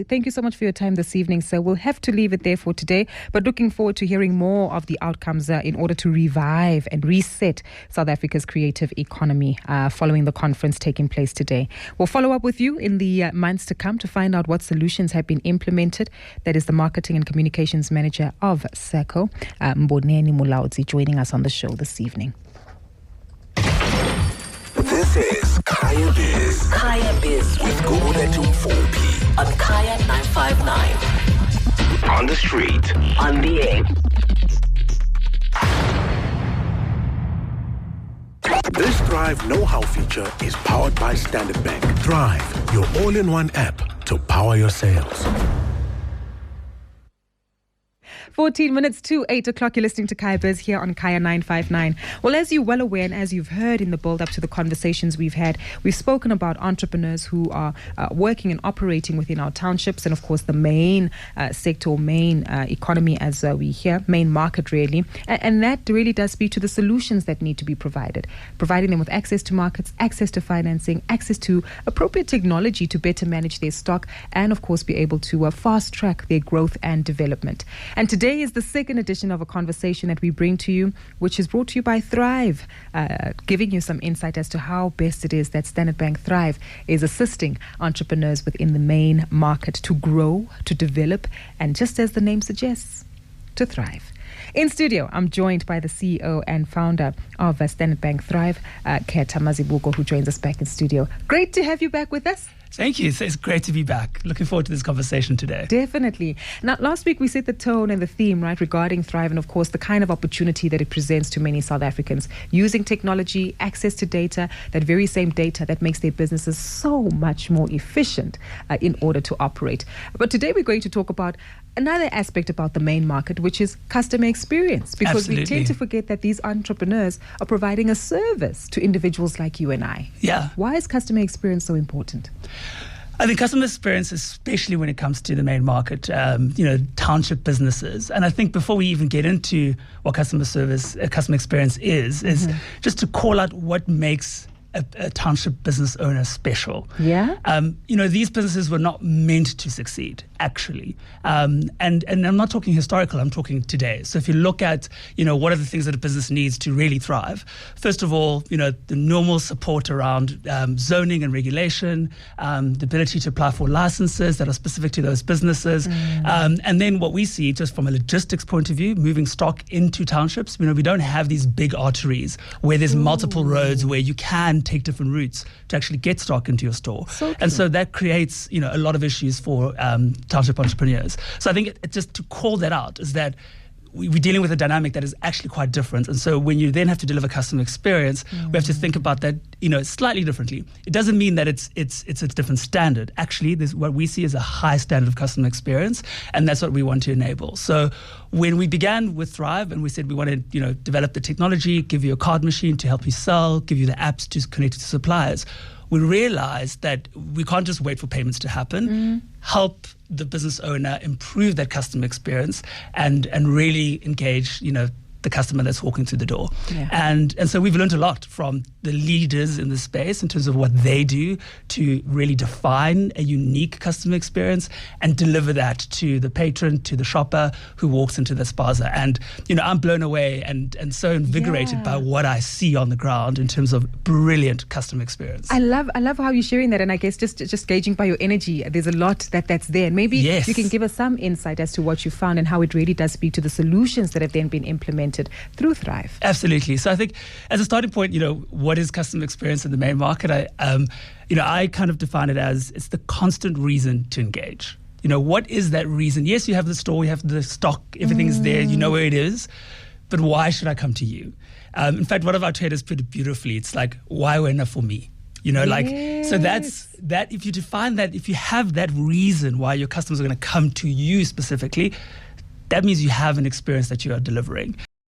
Thank you so much for your time this evening, sir. We'll have to leave it there for today, but looking forward to hearing more of the outcomes in order to revive and reset South Africa's creative economy following the conference taking place today. We'll follow up with you in the months to come to find out what solutions have been implemented. That is the Marketing and Communications Manager of SACO, Mboneni Mulaudzi, joining us on the show this evening. This is Kaya Biz. Kaya Biz With Gugulethu Mfuphi. On Kaya 959. On the street. On the air. This Thrive Know-How feature is powered by Standard Bank. Thrive, your all-in-one app to power your sales. 14 minutes to 8 o'clock. You're listening to Kaya Biz here on Kaya 959. Well, as you're well aware and as you've heard in the build-up to the conversations we've had, we've spoken about entrepreneurs who are working and operating within our townships and, of course, the main sector or main economy as we hear, main market really. And that really does speak to the solutions that need to be provided, providing them with access to markets, access to financing, access to appropriate technology to better manage their stock and, of course, be able to fast-track their growth and development. And today is the second edition of a conversation that we bring to you, which is brought to you by Thrive, giving you some insight as to how best it is that Standard Bank Thrive is assisting entrepreneurs within the main market to grow, to develop, and just as the name suggests, to thrive. In studio, I'm joined by the CEO and founder of Standard Bank Thrive, Khetha Mazibuko, who joins us back in studio. Great to have you back with us. Thank you. It's great to be back. Looking forward to this conversation today. Definitely. Now, last week we set the tone and the theme, right, regarding Thrive and, of course, the kind of opportunity that it presents to many South Africans using technology, access to data, that very same data that makes their businesses so much more efficient in order to operate. But today we're going to talk about another aspect about the main market, which is customer experience, because Absolutely. we tend to forget that these entrepreneurs are providing a service to individuals like you and I. Yeah. Why is customer experience so important? I think customer experience, especially when it comes to the main market, township businesses. And I think before we even get into what customer experience is just to call out what makes a township business owner special. Yeah. These businesses were not meant to succeed, actually. And I'm not talking historical, I'm talking today. So if you look at, what are the things that a business needs to really thrive? First of all, the normal support around zoning and regulation, the ability to apply for licenses that are specific to those businesses. And then what we see just from a logistics point of view, moving stock into townships, we don't have these big arteries where there's multiple roads where you can take different routes to actually get stock into your store. And so that creates, a lot of issues for township entrepreneurs. So I think just to call that out is that we're dealing with a dynamic that is actually quite different. And so when you then have to deliver customer experience, we have to think about that, slightly differently. It doesn't mean that it's a different standard. Actually, what we see is a high standard of customer experience, and that's what we want to enable. So when we began with Thrive and we said we want to, develop the technology, give you a card machine to help you sell, give you the apps to connect to suppliers, we realized that we can't just wait for payments to happen. Help the business owner improve that customer experience and really engage, the customer that's walking through the door. Yeah. And so we've learned a lot from the leaders in the space in terms of what they do to really define a unique customer experience and deliver that to the patron, to the shopper who walks into the spaza. And, I'm blown away and so invigorated by what I see on the ground in terms of brilliant customer experience. I love how you're sharing that, and I guess just gauging by your energy, there's a lot that's there. And maybe you can give us some insight as to what you found and how it really does speak to the solutions that have then been implemented through Thrive. Absolutely. So I think as a starting point, what is customer experience in the main market? I kind of define it as it's the constant reason to engage. What is that reason? Yes, you have the store, you have the stock, everything's there, you know where it is, but why should I come to you? In fact, one of our traders put it beautifully. It's like, why winner for me? So that's that. If you define that, if you have that reason why your customers are going to come to you specifically, that means you have an experience that you are delivering.